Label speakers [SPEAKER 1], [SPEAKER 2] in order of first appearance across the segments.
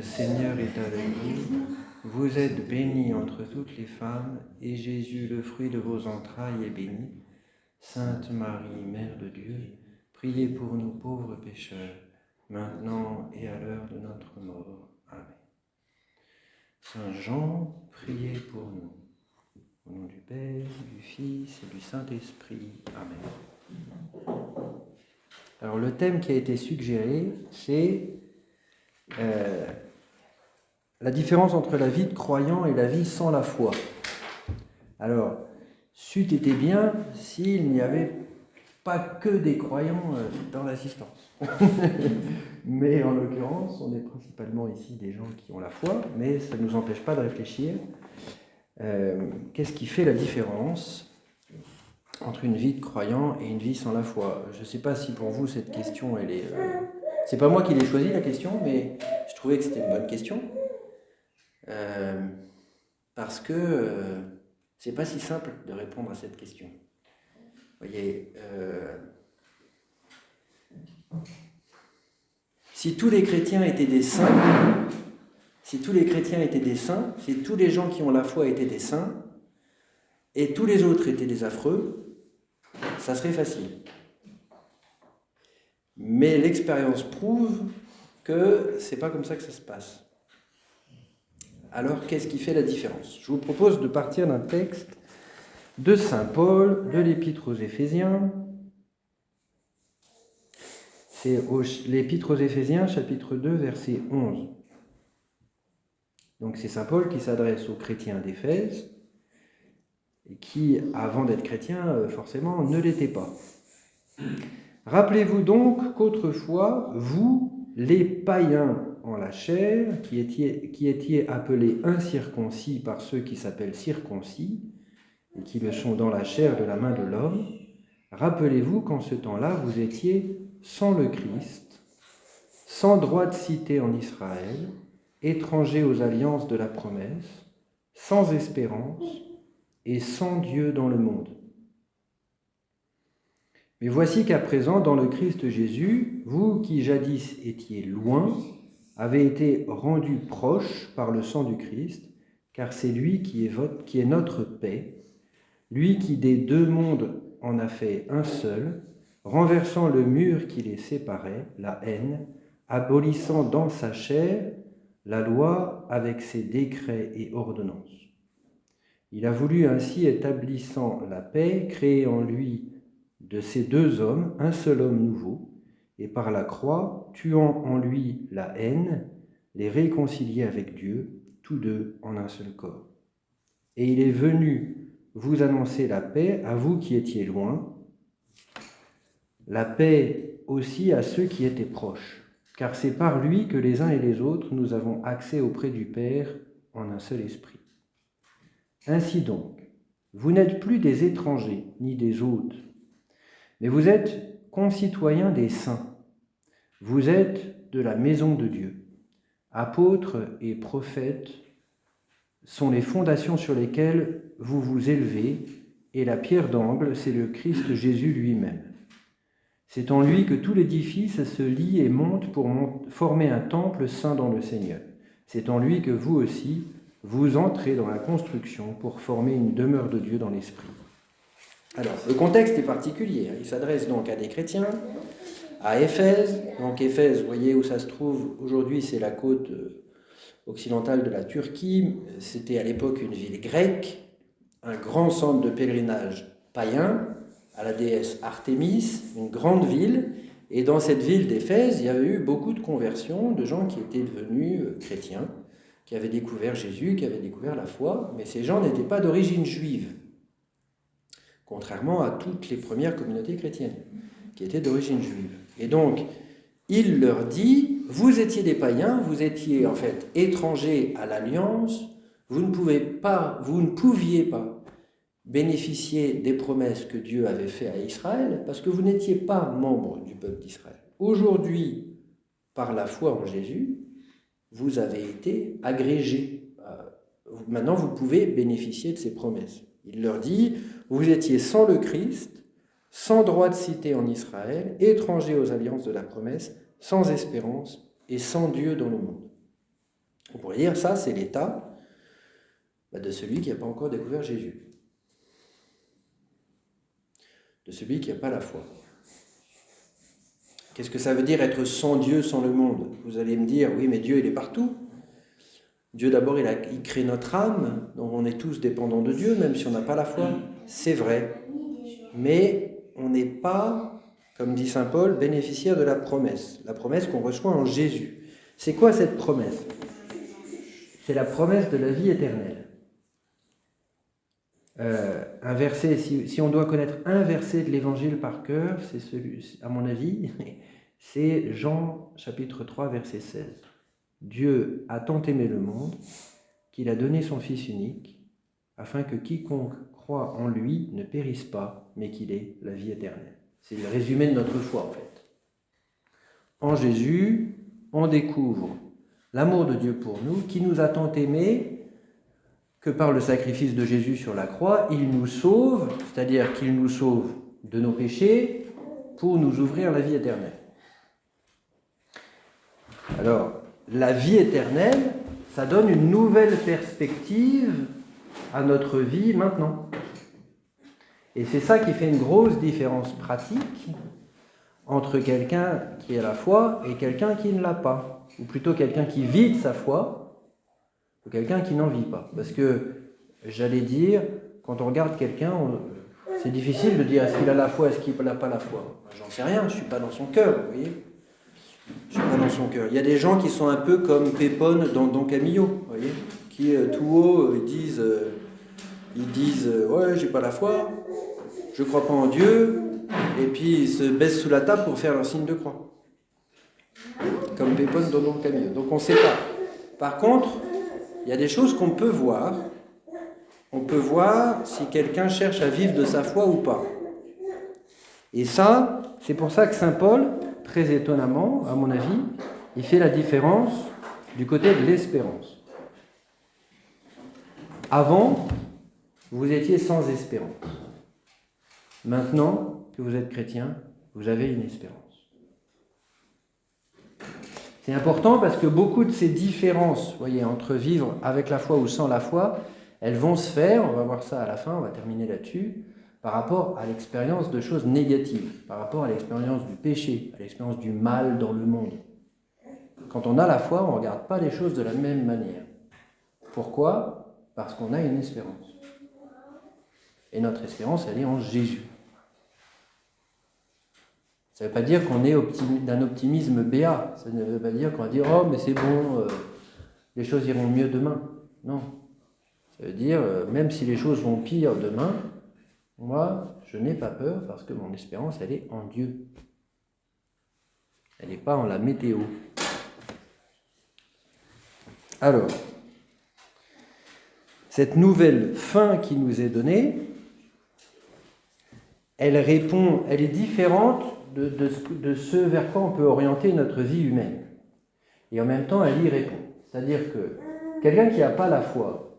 [SPEAKER 1] Seigneur est avec vous. Vous êtes bénie entre toutes les femmes, et Jésus, le fruit de vos entrailles, est béni. Sainte Marie, Mère de Dieu, priez pour nous pauvres pécheurs, maintenant et à l'heure de notre mort. Amen. Saint Jean, priez pour nous. Au nom du Père, du Fils et du Saint-Esprit. Amen. Alors le thème qui a été suggéré, c'est la différence entre la vie de croyant et la vie sans la foi. Alors, c'eût été bien s'il n'y avait pas que des croyants dans l'assistance. Mais en l'occurrence, on est principalement ici des gens qui ont la foi, mais ça ne nous empêche pas de réfléchir. Qu'est-ce qui fait la différence entre une vie de croyant et une vie sans la foi? Je ne sais pas si pour vous cette question, elle est... c'est pas moi qui l'ai choisi la question, mais je trouvais que c'était une bonne question. Parce que c'est pas si simple de répondre à cette question. Vous voyez, si tous les chrétiens étaient des saints, si tous les gens qui ont la foi étaient des saints, et tous les autres étaient des affreux, ça serait facile. Mais l'expérience prouve que c'est pas comme ça que ça se passe. Alors, qu'est-ce qui fait la différence? Je vous propose de partir d'un texte de saint Paul, de l'Épître aux Éphésiens. C'est l'Épître aux Éphésiens, chapitre 2, verset 11. Donc c'est saint Paul qui s'adresse aux chrétiens d'Éphèse, et qui, avant d'être chrétien, forcément, ne l'étaient pas. Rappelez-vous donc qu'autrefois, vous, les païens en la chair, qui étiez appelés incirconcis par ceux qui s'appellent circoncis, et qui le sont dans la chair de la main de l'homme, rappelez-vous qu'en ce temps-là, vous étiez sans le Christ, sans droit de cité en Israël, étrangers aux alliances de la promesse, sans espérance et sans Dieu dans le monde. Mais voici qu'à présent, dans le Christ Jésus, vous qui jadis étiez loin, avez été rendus proches par le sang du Christ, car c'est lui qui est notre paix, lui qui des deux mondes en a fait un seul, renversant le mur qui les séparait, la haine, abolissant dans sa chair la loi avec ses décrets et ordonnances. Il a voulu ainsi, établissant la paix, créer en lui de ces deux hommes un seul homme nouveau, et par la croix, tuant en lui la haine, les réconcilier avec Dieu, tous deux en un seul corps. Et il est venu vous annoncer la paix à vous qui étiez loin, la paix aussi à ceux qui étaient proches, car c'est par lui que les uns et les autres nous avons accès auprès du Père en un seul esprit. Ainsi donc, vous n'êtes plus des étrangers ni des hôtes, mais vous êtes concitoyens des saints. Vous êtes de la maison de Dieu. Apôtres et prophètes sont les fondations sur lesquelles vous vous élevez, et la pierre d'angle, c'est le Christ Jésus lui-même. C'est en lui que tout l'édifice se lie et monte pour former un temple saint dans le Seigneur. C'est en lui que vous aussi, vous entrez dans la construction pour former une demeure de Dieu dans l'esprit. Alors, le contexte est particulier. Il s'adresse donc à des chrétiens, à Éphèse. Donc Éphèse, vous voyez où ça se trouve aujourd'hui, c'est la côte occidentale de la Turquie. C'était à l'époque une ville grecque, un grand centre de pèlerinage païen à la déesse Artémis, une grande ville. Et dans cette ville d'Éphèse, il y avait eu beaucoup de conversions, de gens qui étaient devenus chrétiens, qui avaient découvert Jésus, qui avaient découvert la foi, mais ces gens n'étaient pas d'origine juive, contrairement à toutes les premières communautés chrétiennes, qui étaient d'origine juive. Et donc, il leur dit, vous étiez des païens, vous étiez en fait étrangers à l'alliance, vous ne pouviez pas bénéficier des promesses que Dieu avait faites à Israël, parce que vous n'étiez pas membre du peuple d'Israël. Aujourd'hui, par la foi en Jésus, vous avez été agrégés. Maintenant, vous pouvez bénéficier de ces promesses. Il leur dit, vous étiez sans le Christ, sans droit de cité en Israël, étrangers aux alliances de la promesse, sans espérance et sans Dieu dans le monde. On pourrait dire ça, c'est l'état de celui qui n'a pas encore découvert Jésus, de celui qui n'a pas la foi. Qu'est-ce que ça veut dire être sans Dieu, sans le monde? Vous allez me dire, oui, mais Dieu, il est partout. Dieu, d'abord, il crée notre âme, donc on est tous dépendants de Dieu, même si on n'a pas la foi. C'est vrai. Mais on n'est pas, comme dit saint Paul, bénéficiaire de la promesse qu'on reçoit en Jésus. C'est quoi cette promesse? C'est la promesse de la vie éternelle. Un verset, si on doit connaître un verset de l'Évangile par cœur, c'est celui, à mon avis, c'est Jean chapitre 3, verset 16. Dieu a tant aimé le monde qu'il a donné son Fils unique, afin que quiconque croit en lui ne périsse pas, mais qu'il ait la vie éternelle. C'est le résumé de notre foi, en fait. En Jésus, on découvre l'amour de Dieu pour nous, qui nous a tant aimés que par le sacrifice de Jésus sur la croix, il nous sauve, c'est-à-dire qu'il nous sauve de nos péchés pour nous ouvrir la vie éternelle. Alors, la vie éternelle, ça donne une nouvelle perspective à notre vie maintenant. Et c'est ça qui fait une grosse différence pratique entre quelqu'un qui a la foi et quelqu'un qui ne l'a pas. Ou plutôt quelqu'un qui vit de sa foi ou quelqu'un qui n'en vit pas. Parce que, j'allais dire, quand on regarde quelqu'un, c'est difficile de dire est-ce qu'il a la foi, est-ce qu'il n'a pas la foi. J'en sais rien, je ne suis pas dans son cœur, vous voyez. Je ne suis pas dans son cœur. Il y a des gens qui sont un peu comme Pépone dans Don Camillo, vous voyez, qui tout haut, ils disent ouais, j'ai pas la foi, je ne crois pas en Dieu, et puis ils se baissent sous la table pour faire leur signe de croix. Comme Pépone dans Don Camillo. Donc on ne sait pas. Par contre, il y a des choses qu'on peut voir. On peut voir si quelqu'un cherche à vivre de sa foi ou pas. Et ça, c'est pour ça que saint Paul, très étonnamment, à mon avis, il fait la différence du côté de l'espérance. Avant, vous étiez sans espérance. Maintenant que vous êtes chrétien, vous avez une espérance. C'est important parce que beaucoup de ces différences, vous voyez, entre vivre avec la foi ou sans la foi, elles vont se faire, on va voir ça à la fin, on va terminer là-dessus, par rapport à l'expérience de choses négatives, par rapport à l'expérience du péché, à l'expérience du mal dans le monde. Quand on a la foi, on ne regarde pas les choses de la même manière. Pourquoi? Parce qu'on a une espérance. Et notre espérance, elle est en Jésus. Ça ne veut pas dire qu'on est d'un optimisme béat. Ça ne veut pas dire qu'on va dire « Oh, mais c'est bon, les choses iront mieux demain ». Non. Ça veut dire, même si les choses vont pire demain, moi, je n'ai pas peur parce que mon espérance, elle est en Dieu. Elle n'est pas en la météo. Alors, cette nouvelle fin qui nous est donnée, elle est différente de ce vers quoi on peut orienter notre vie humaine. Et en même temps, elle y répond. C'est-à-dire que quelqu'un qui n'a pas la foi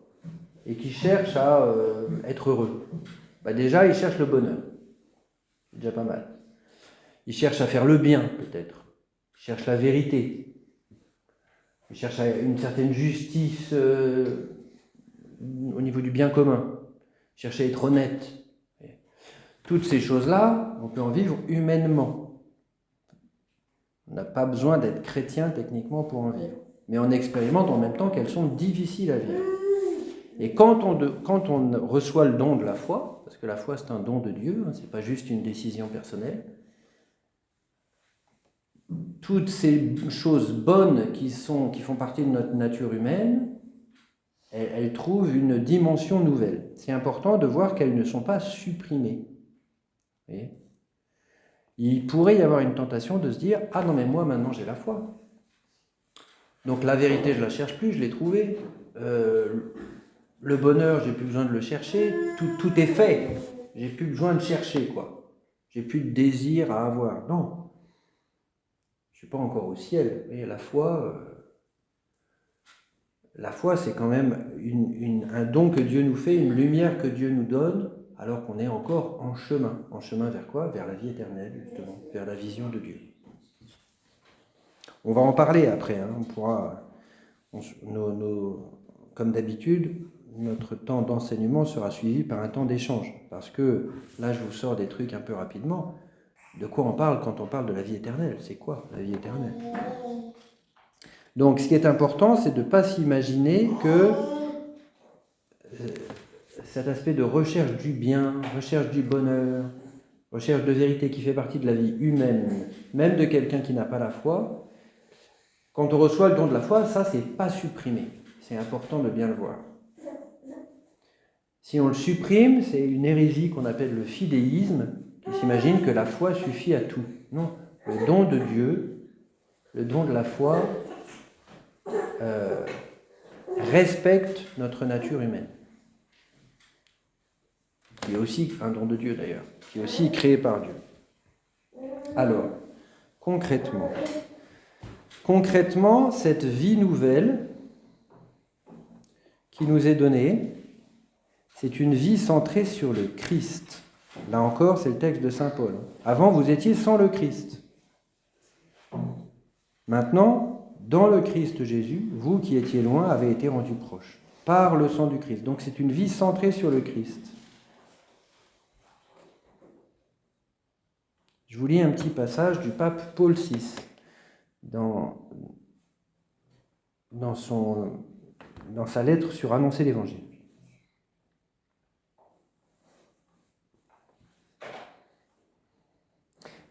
[SPEAKER 1] et qui cherche à être heureux, déjà, il cherche le bonheur. C'est déjà pas mal. Il cherche à faire le bien, peut-être. Il cherche la vérité. Il cherche une certaine justice au niveau du bien commun. Il cherche à être honnête. Toutes ces choses-là, on peut en vivre humainement. On n'a pas besoin d'être chrétien techniquement pour en vivre. Mais on expérimente en même temps qu'elles sont difficiles à vivre. Et quand on reçoit le don de la foi, parce que la foi c'est un don de Dieu, ce n'est pas juste une décision personnelle, toutes ces choses bonnes qui font partie de notre nature humaine, elles trouvent une dimension nouvelle. C'est important de voir qu'elles ne sont pas supprimées. Vous voyez ? Il pourrait y avoir une tentation de se dire « Ah non, mais moi, maintenant, j'ai la foi. Donc la vérité, je ne la cherche plus, je l'ai trouvée. Le bonheur, j'ai plus besoin de le chercher. Tout est fait. J'ai plus besoin de chercher, quoi. J'ai plus de désir à avoir. » Non. Je ne suis pas encore au ciel. Vous voyez, la foi, c'est quand même un don que Dieu nous fait, une lumière que Dieu nous donne, alors qu'on est encore en chemin. En chemin vers quoi? Vers la vie éternelle, justement, vers la vision de Dieu. On va en parler après, hein. Comme d'habitude, notre temps d'enseignement sera suivi par un temps d'échange. Parce que là, je vous sors des trucs un peu rapidement. De quoi on parle quand on parle de la vie éternelle? C'est quoi la vie éternelle? Donc, ce qui est important, c'est de ne pas s'imaginer que cet aspect de recherche du bien, recherche du bonheur, recherche de vérité qui fait partie de la vie humaine, même de quelqu'un qui n'a pas la foi, quand on reçoit le don de la foi, ça, c'est pas supprimé. C'est important de bien le voir. Si on le supprime, c'est une hérésie qu'on appelle le fidéisme, qui s'imagine que la foi suffit à tout. Non, le don de Dieu, le don de la foi, respecte notre nature humaine, qui est aussi un don de Dieu d'ailleurs, qui est aussi créé par Dieu. Alors, concrètement, cette vie nouvelle qui nous est donnée, c'est une vie centrée sur le Christ. Là encore, c'est le texte de saint Paul. Avant, vous étiez sans le Christ. Maintenant, dans le Christ Jésus, vous qui étiez loin avez été rendus proches par le sang du Christ. Donc c'est une vie centrée sur le Christ. Je vous lis un petit passage du pape Paul VI dans sa lettre sur Annoncer l'Évangile.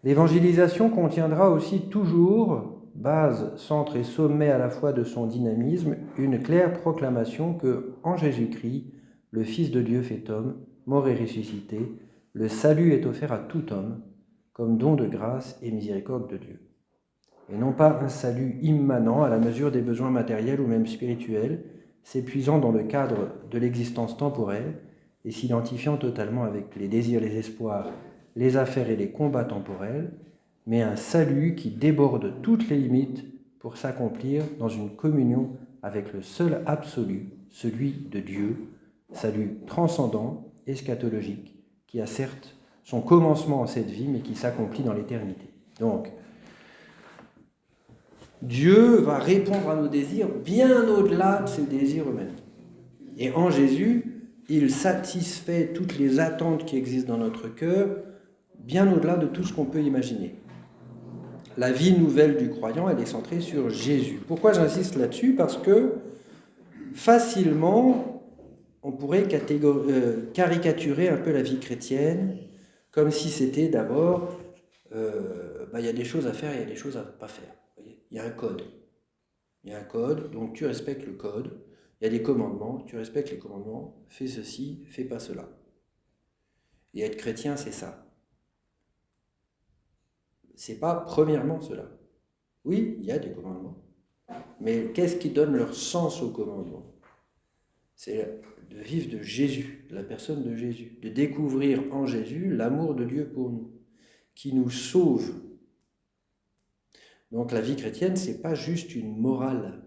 [SPEAKER 1] L'évangélisation contiendra aussi toujours, base, centre et sommet à la fois de son dynamisme, une claire proclamation que, en Jésus-Christ, le Fils de Dieu fait homme, mort et ressuscité, le salut est offert à tout homme, comme don de grâce et miséricorde de Dieu. Et non pas un salut immanent à la mesure des besoins matériels ou même spirituels, s'épuisant dans le cadre de l'existence temporelle et s'identifiant totalement avec les désirs, les espoirs, les affaires et les combats temporels, mais un salut qui déborde toutes les limites pour s'accomplir dans une communion avec le seul absolu, celui de Dieu, salut transcendant, eschatologique, qui a certes son commencement en cette vie, mais qui s'accomplit dans l'éternité. Donc, Dieu va répondre à nos désirs bien au-delà de ces désirs humains. Et en Jésus, il satisfait toutes les attentes qui existent dans notre cœur, bien au-delà de tout ce qu'on peut imaginer. La vie nouvelle du croyant, elle est centrée sur Jésus. Pourquoi j'insiste là-dessus? Parce que facilement, on pourrait caricaturer un peu la vie chrétienne comme si c'était d'abord, il y a des choses à faire et il y a des choses à ne pas faire. Il y a un code. Il y a un code, donc tu respectes le code. Il y a des commandements, tu respectes les commandements. Fais ceci, fais pas cela. Et être chrétien, c'est ça. C'est pas premièrement cela. Oui, il y a des commandements. Mais qu'est-ce qui donne leur sens aux commandements? C'est de vivre de Jésus, la personne de Jésus, de découvrir en Jésus l'amour de Dieu pour nous, qui nous sauve. Donc la vie chrétienne, c'est pas juste une morale,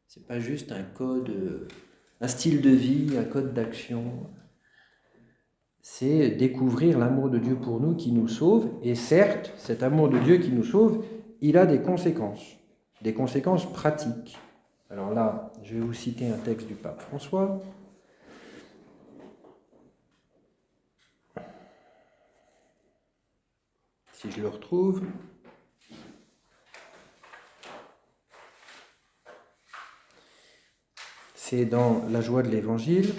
[SPEAKER 1] c'est pas juste un code, un style de vie, un code d'action. C'est découvrir l'amour de Dieu pour nous qui nous sauve. Et certes, cet amour de Dieu qui nous sauve, il a des conséquences pratiques. Alors là, je vais vous citer un texte du pape François. Si je le retrouve. C'est dans La joie de l'Évangile.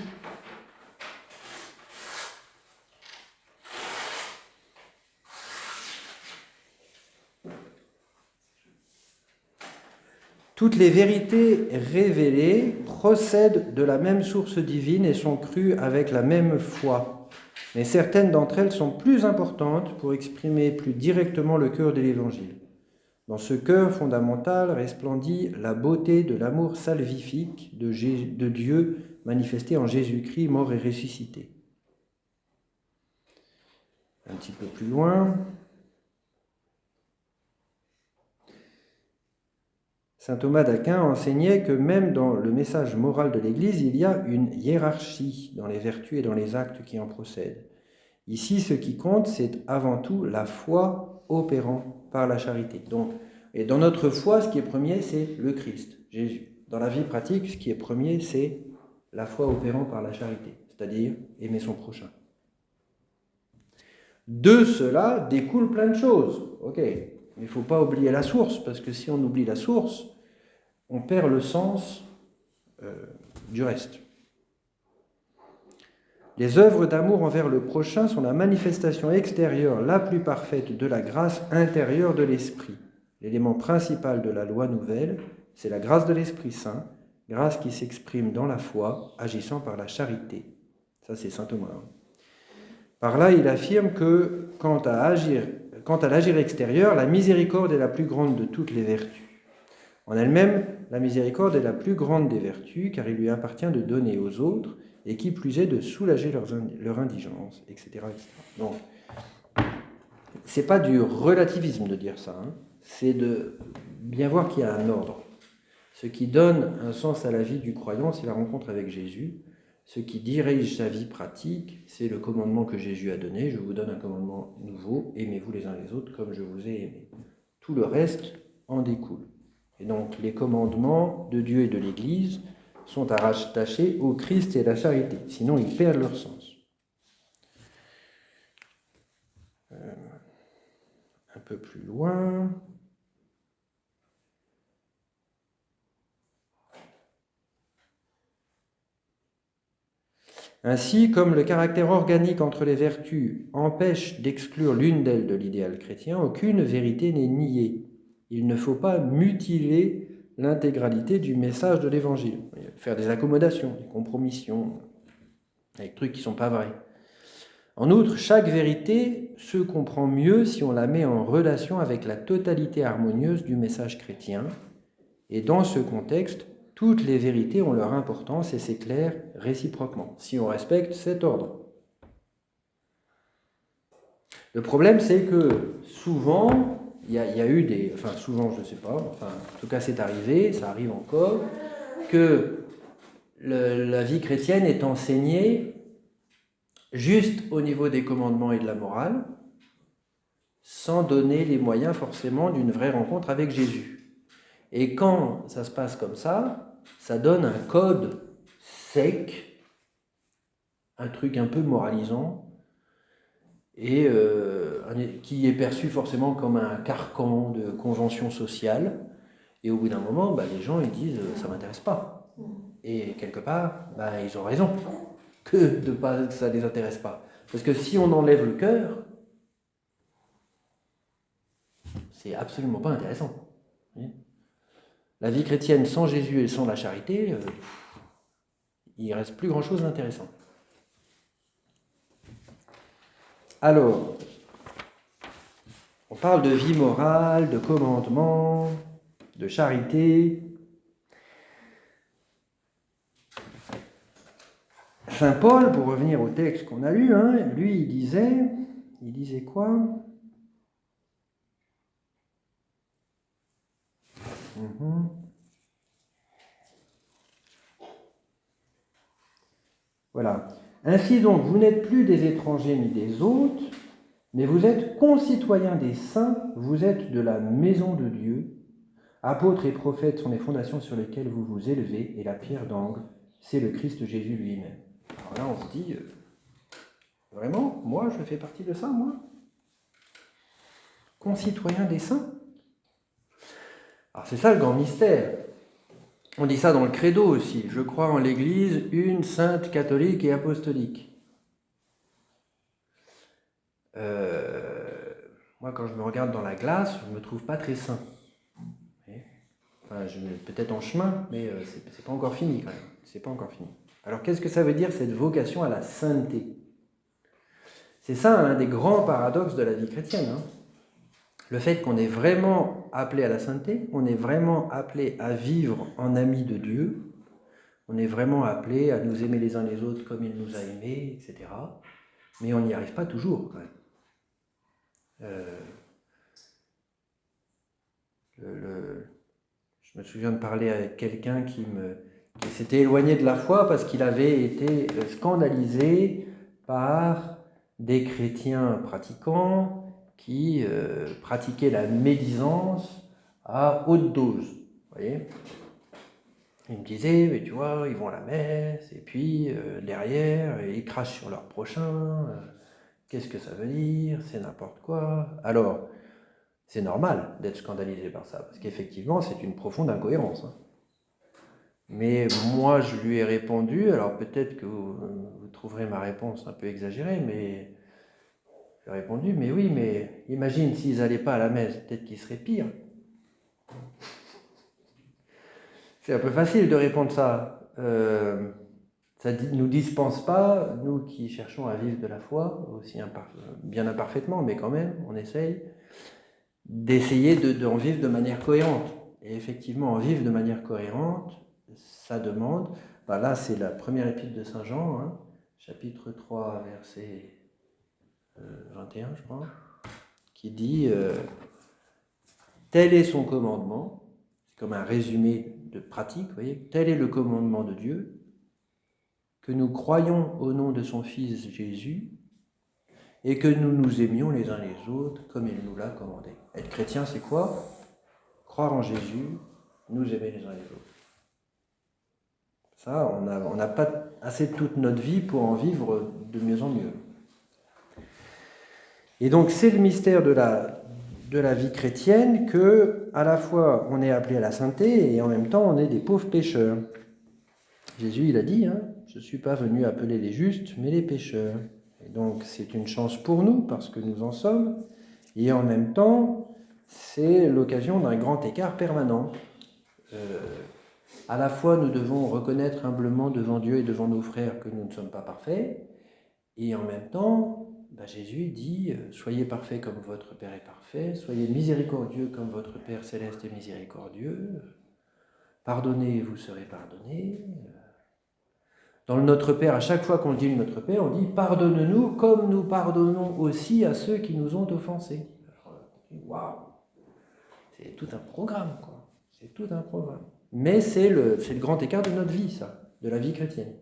[SPEAKER 1] Toutes les vérités révélées procèdent de la même source divine et sont crues avec la même foi. Mais certaines d'entre elles sont plus importantes pour exprimer plus directement le cœur de l'Évangile. Dans ce cœur fondamental resplendit la beauté de l'amour salvifique de Dieu manifesté en Jésus-Christ, mort et ressuscité. Un petit peu plus loin. Saint Thomas d'Aquin enseignait que même dans le message moral de l'Église, il y a une hiérarchie dans les vertus et dans les actes qui en procèdent. Ici, ce qui compte, c'est avant tout la foi opérant par la charité. Donc, et dans notre foi, ce qui est premier, c'est le Christ, Jésus. dans la vie pratique, ce qui est premier, c'est la foi opérant par la charité, c'est-à-dire aimer son prochain. De cela découle plein de choses. Ok, mais il ne faut pas oublier la source, parce que si on oublie la source, on perd le sens du reste. Les œuvres d'amour envers le prochain sont la manifestation extérieure la plus parfaite de la grâce intérieure de l'Esprit. L'élément principal de la loi nouvelle, c'est la grâce de l'Esprit Saint, grâce qui s'exprime dans la foi, agissant par la charité. Ça, c'est saint Thomas. Par là, il affirme que, quant à l'agir extérieur, la miséricorde est la plus grande de toutes les vertus. En elle-même, la miséricorde est la plus grande des vertus, car il lui appartient de donner aux autres, et qui plus est de soulager leur indigence, etc., etc. Donc, c'est pas du relativisme de dire ça, hein. C'est de bien voir qu'il y a un ordre. Ce qui donne un sens à la vie du croyant, c'est la rencontre avec Jésus. Ce qui dirige sa vie pratique, c'est le commandement que Jésus a donné. Je vous donne un commandement nouveau, aimez-vous les uns les autres comme je vous ai aimé. Tout le reste en découle. Et donc les commandements de Dieu et de l'Église sont à rattacher au Christ et à la charité, sinon ils perdent leur sens. Un peu plus loin. Ainsi, comme le caractère organique entre les vertus empêche d'exclure l'une d'elles de l'idéal chrétien, aucune vérité n'est niée. Il ne faut pas mutiler l'intégralité du message de l'Évangile, faire des accommodations, des compromissions, avec des trucs qui ne sont pas vrais. En outre, chaque vérité se comprend mieux si on la met en relation avec la totalité harmonieuse du message chrétien. Et dans ce contexte, toutes les vérités ont leur importance et s'éclairent réciproquement, si on respecte cet ordre. Le problème, c'est que souvent, il y a eu des... Enfin, souvent, je ne sais pas, enfin, en tout cas, c'est arrivé, ça arrive encore, que la vie chrétienne est enseignée juste au niveau des commandements et de la morale, sans donner les moyens forcément d'une vraie rencontre avec Jésus. Et quand ça se passe comme ça donne un code sec, un truc un peu moralisant, et qui est perçu forcément comme un carcan de convention sociale. Et au bout d'un moment, les gens ils disent « ça ne m'intéresse pas ». Et quelque part, ils ont raison que ça ne les intéresse pas. Parce que si on enlève le cœur, c'est absolument pas intéressant. La vie chrétienne sans Jésus et sans la charité, il ne reste plus grand-chose d'intéressant. Alors, on parle de vie morale, de commandement, de charité. Saint Paul, pour revenir au texte qu'on a lu, lui, il disait quoi ? Voilà. Ainsi donc, vous n'êtes plus des étrangers ni des hôtes, mais vous êtes concitoyens des saints, vous êtes de la maison de Dieu. Apôtres et prophètes sont les fondations sur lesquelles vous vous élevez, et la pierre d'angle, c'est le Christ Jésus lui-même. Alors là, on se dit, vraiment, moi, je fais partie de ça, moi ? Concitoyens des saints ? Alors c'est ça le grand mystère. On dit ça dans le credo aussi. Je crois en l'Église, une, sainte, catholique et apostolique. Moi, quand je me regarde dans la glace, je ne me trouve pas très saint. Enfin, peut-être en chemin, mais c'est pas encore fini quand même. C'est pas encore fini. Alors qu'est-ce que ça veut dire cette vocation à la sainteté ? C'est ça un des grands paradoxes de la vie chrétienne. Le fait qu'on est vraiment appelé à la sainteté, on est vraiment appelé à vivre en amis de Dieu, on est vraiment appelé à nous aimer les uns les autres comme il nous a aimés, etc. Mais on n'y arrive pas toujours, quand même. Je me souviens de parler avec quelqu'un qui s'était éloigné de la foi parce qu'il avait été scandalisé par des chrétiens pratiquants qui pratiquaient la médisance à haute dose. Vous voyez ? Il me disait, mais tu vois, ils vont à la messe, et puis derrière, ils crachent sur leur prochain. Qu'est-ce que ça veut dire? C'est n'importe quoi. Alors, c'est normal d'être scandalisé par ça, parce qu'effectivement, c'est une profonde incohérence. Hein. Mais moi, je lui ai répondu, alors peut-être que vous trouverez ma réponse un peu exagérée, mais j'ai répondu, mais oui, mais imagine s'ils n'allaient pas à la messe, peut-être qu'ils seraient pires. C'est un peu facile de répondre ça. Ça ne nous dispense pas, nous qui cherchons à vivre de la foi, aussi bien imparfaitement, mais quand même, on essaye, d'essayer d'en vivre de manière cohérente. Et effectivement, en vivre de manière cohérente, ça demande, là c'est la première épître de Saint Jean, hein, chapitre 3, verset 21, je crois, qui dit tel est son commandement, c'est comme un résumé de pratique, vous voyez, tel est le commandement de Dieu, que nous croyons au nom de son Fils Jésus, et que nous nous aimions les uns les autres comme il nous l'a commandé. Être chrétien, c'est quoi? Croire en Jésus, nous aimer les uns les autres. Ça, on n'a pas assez toute notre vie pour en vivre de mieux en mieux. Et donc, c'est le mystère de la vie chrétienne que, à la fois, on est appelé à la sainteté et en même temps, on est des pauvres pécheurs. Jésus, il a dit, hein, je ne suis pas venu appeler les justes, mais les pécheurs. Et donc, c'est une chance pour nous, parce que nous en sommes, et en même temps, c'est l'occasion d'un grand écart permanent. À la fois, nous devons reconnaître humblement devant Dieu et devant nos frères que nous ne sommes pas parfaits, et en même temps, Jésus dit, soyez parfaits comme votre Père est parfait, soyez miséricordieux comme votre Père céleste est miséricordieux, pardonnez et vous serez pardonnés. Dans le Notre Père, à chaque fois qu'on dit le Notre Père, on dit « Pardonne-nous comme nous pardonnons aussi à ceux qui nous ont offensés ». Waouh, c'est tout un programme, quoi. C'est tout un programme. Mais c'est le grand écart de notre vie, ça, de la vie chrétienne.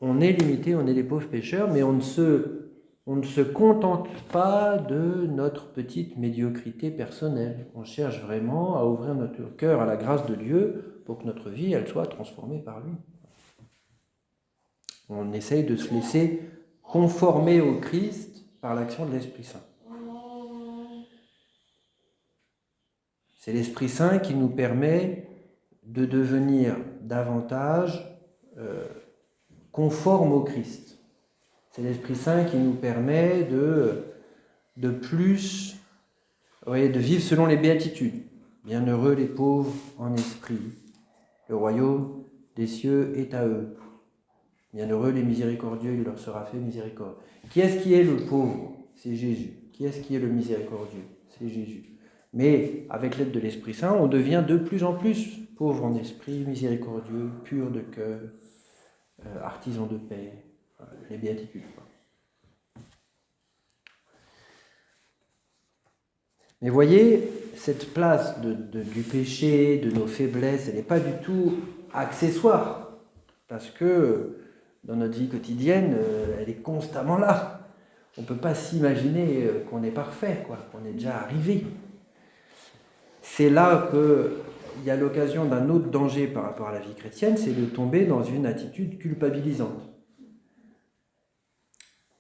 [SPEAKER 1] On est limité, on est des pauvres pécheurs, mais on ne se contente pas de notre petite médiocrité personnelle. On cherche vraiment à ouvrir notre cœur à la grâce de Dieu pour que notre vie, elle soit transformée par lui. On essaye de se laisser conformer au Christ par l'action de l'Esprit Saint. C'est l'Esprit Saint qui nous permet de devenir davantage conforme au Christ. C'est l'Esprit Saint qui nous permet de plus, de vivre selon les béatitudes. Bienheureux les pauvres en esprit, le royaume des cieux est à eux. Bienheureux les miséricordieux, il leur sera fait miséricorde. Qui est-ce qui est le pauvre? C'est Jésus. Qui est-ce qui est le miséricordieux? C'est Jésus. Mais avec l'aide de l'Esprit Saint, on devient de plus en plus pauvre en esprit, miséricordieux, pur de cœur, artisan de paix, les béatitudes. Mais voyez, cette place du péché, de nos faiblesses, elle n'est pas du tout accessoire, parce que dans notre vie quotidienne, elle est constamment là. On ne peut pas s'imaginer qu'on est parfait, qu'on est déjà arrivé. C'est là qu'il y a l'occasion d'un autre danger par rapport à la vie chrétienne, c'est de tomber dans une attitude culpabilisante.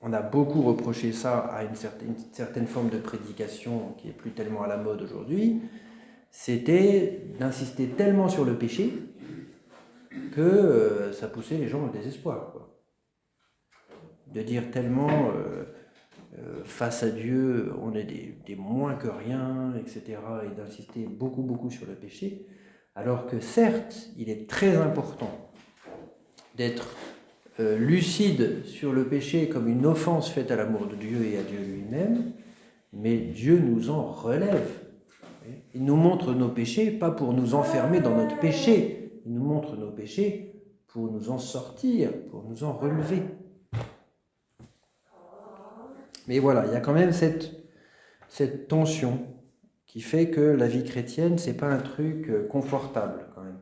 [SPEAKER 1] On a beaucoup reproché ça à une certaine forme de prédication qui n'est plus tellement à la mode aujourd'hui, c'était d'insister tellement sur le péché que ça poussait les gens au désespoir. De dire tellement, face à Dieu, on est des moins que rien, etc., et d'insister beaucoup sur le péché, alors que certes, il est très important d'être lucide sur le péché comme une offense faite à l'amour de Dieu et à Dieu lui-même, mais Dieu nous en relève. Il nous montre nos péchés, pas pour nous enfermer dans notre péché, il nous montre nos péchés pour nous en sortir, pour nous en relever. Mais voilà, il y a quand même cette tension qui fait que la vie chrétienne, c'est pas un truc confortable quand même.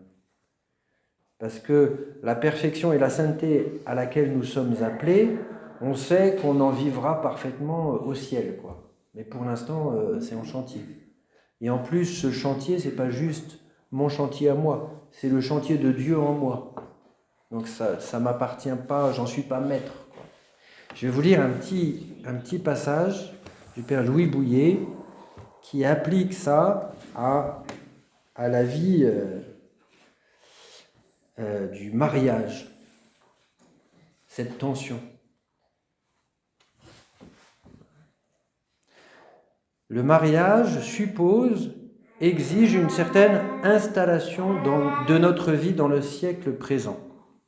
[SPEAKER 1] Parce que la perfection et la sainteté à laquelle nous sommes appelés, on sait qu'on en vivra parfaitement au ciel, quoi. Mais pour l'instant, c'est en chantier. Et en plus, ce chantier, c'est pas juste mon chantier à moi, c'est le chantier de Dieu en moi. Donc ça ne m'appartient pas, j'en suis pas maître. Je vais vous lire un petit passage du Père Louis Bouillet qui applique ça à la vie du mariage, cette tension. Le mariage exige une certaine installation de notre vie dans le siècle présent,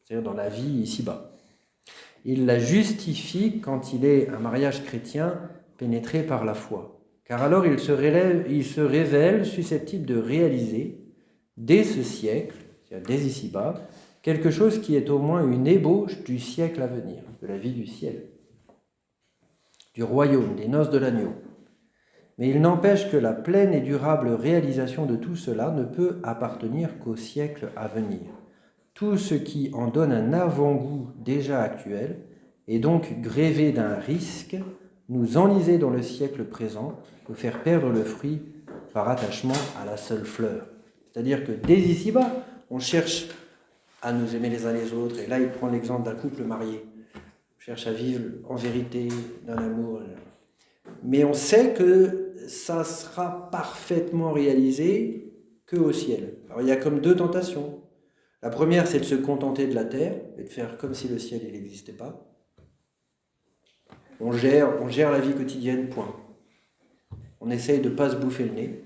[SPEAKER 1] c'est-à-dire dans la vie ici-bas. Il la justifie quand il est un mariage chrétien pénétré par la foi, car alors il se révèle susceptible de réaliser, dès ce siècle, c'est-à-dire dès ici-bas, quelque chose qui est au moins une ébauche du siècle à venir, de la vie du ciel, du royaume, des noces de l'agneau. Mais il n'empêche que la pleine et durable réalisation de tout cela ne peut appartenir qu'au siècle à venir. Tout ce qui en donne un avant-goût déjà actuel est donc grévé d'un risque, nous enliser dans le siècle présent, nous faire perdre le fruit par attachement à la seule fleur. C'est-à-dire que dès ici-bas, on cherche à nous aimer les uns les autres, et là il prend l'exemple d'un couple marié. On cherche à vivre en vérité, d'un amour. Mais on sait que ça sera parfaitement réalisé qu'au ciel. Alors il y a comme deux tentations. La première, c'est de se contenter de la terre et de faire comme si le ciel n'existait pas. On gère la vie quotidienne, point. On essaye de ne pas se bouffer le nez.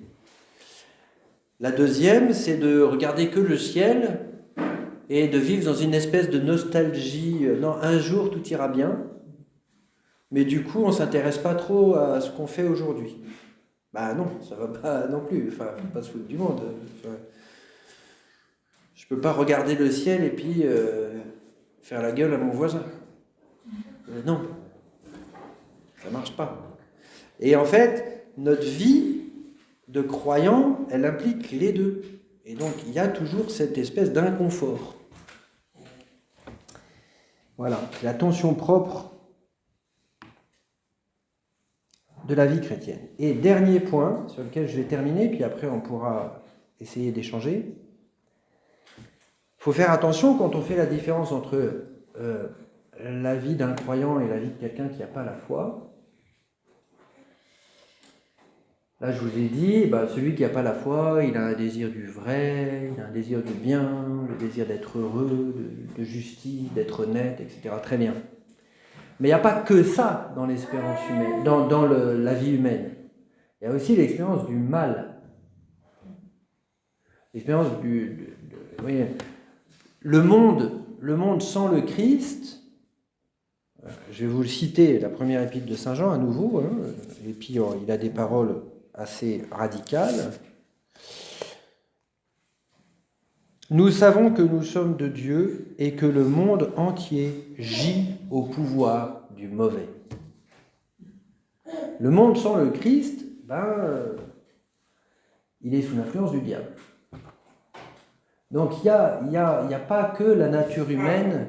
[SPEAKER 1] La deuxième, c'est de regarder que le ciel et de vivre dans une espèce de nostalgie. Non, un jour tout ira bien, mais du coup, on ne s'intéresse pas trop à ce qu'on fait aujourd'hui. Bah non, ça va pas non plus. Enfin, faut pas se foutre du monde. Enfin, je peux pas regarder le ciel et puis faire la gueule à mon voisin. Non, ça marche pas. Et en fait, notre vie de croyant, elle implique les deux. Et donc, il y a toujours cette espèce d'inconfort. Voilà, la tension propre de la vie chrétienne. Et dernier point sur lequel je vais terminer, puis après on pourra essayer d'échanger. Il faut faire attention quand on fait la différence entre la vie d'un croyant et la vie de quelqu'un qui n'a pas la foi. Là, je vous ai dit, celui qui n'a pas la foi, il a un désir du vrai, il a un désir du bien, le désir d'être heureux, de justice, d'être honnête, etc. Très bien. Mais il n'y a pas que ça dans l'espérance humaine, dans la vie humaine. Il y a aussi l'expérience du mal. L'expérience oui, le monde sans le Christ, je vais vous le citer, la première épître de Saint Jean à nouveau, et puis il a des paroles assez radicales. Nous savons que nous sommes de Dieu et que le monde entier gît au pouvoir du mauvais. Le monde sans le Christ, il est sous l'influence du diable. Donc il n'y a pas que la nature humaine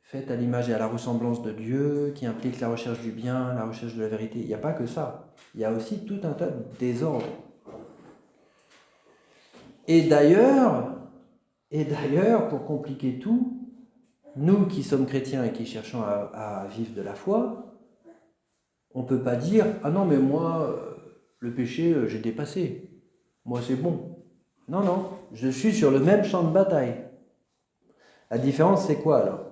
[SPEAKER 1] faite à l'image et à la ressemblance de Dieu, qui implique la recherche du bien, la recherche de la vérité. Il n'y a pas que ça. Il y a aussi tout un tas de désordres. Et d'ailleurs, pour compliquer tout, nous qui sommes chrétiens et qui cherchons à vivre de la foi, on ne peut pas dire « Ah non, mais moi, le péché, j'ai dépassé. Moi, c'est bon. » Non, je suis sur le même champ de bataille. La différence, c'est quoi alors ?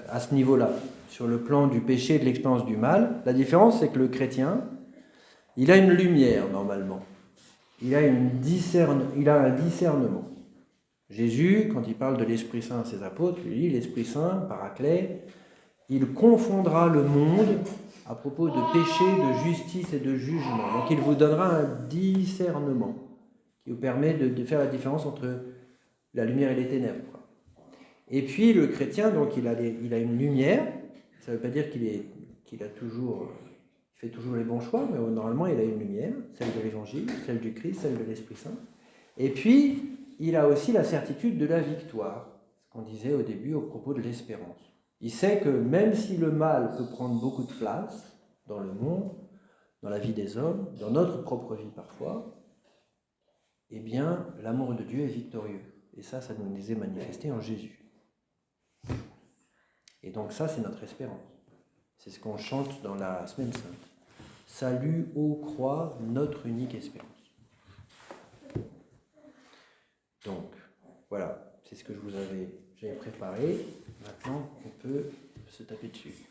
[SPEAKER 1] À ce niveau-là, sur le plan du péché et de l'expérience du mal, la différence, c'est que le chrétien, il a une lumière, normalement. Il a un discernement. Jésus, quand il parle de l'Esprit Saint à ses apôtres, lui dit, l'Esprit Saint, Paraclet, il confondra le monde à propos de péché, de justice et de jugement. Donc il vous donnera un discernement qui vous permet de faire la différence entre la lumière et les ténèbres. Et puis le chrétien, donc il a une lumière. Ça ne veut pas dire qu'il fait toujours les bons choix, mais normalement il a une lumière, celle de l'Évangile, celle du Christ, celle de l'Esprit Saint. Et puis il a aussi la certitude de la victoire, ce qu'on disait au début au propos de l'espérance. Il sait que même si le mal peut prendre beaucoup de place dans le monde, dans la vie des hommes, dans notre propre vie parfois, eh bien, l'amour de Dieu est victorieux. Et ça nous est manifesté en Jésus. Et donc ça, c'est notre espérance. C'est ce qu'on chante dans la Semaine Sainte. Salut, ô croix, notre unique espérance. Donc, voilà, c'est ce que j'avais préparé. Maintenant, on peut se taper dessus.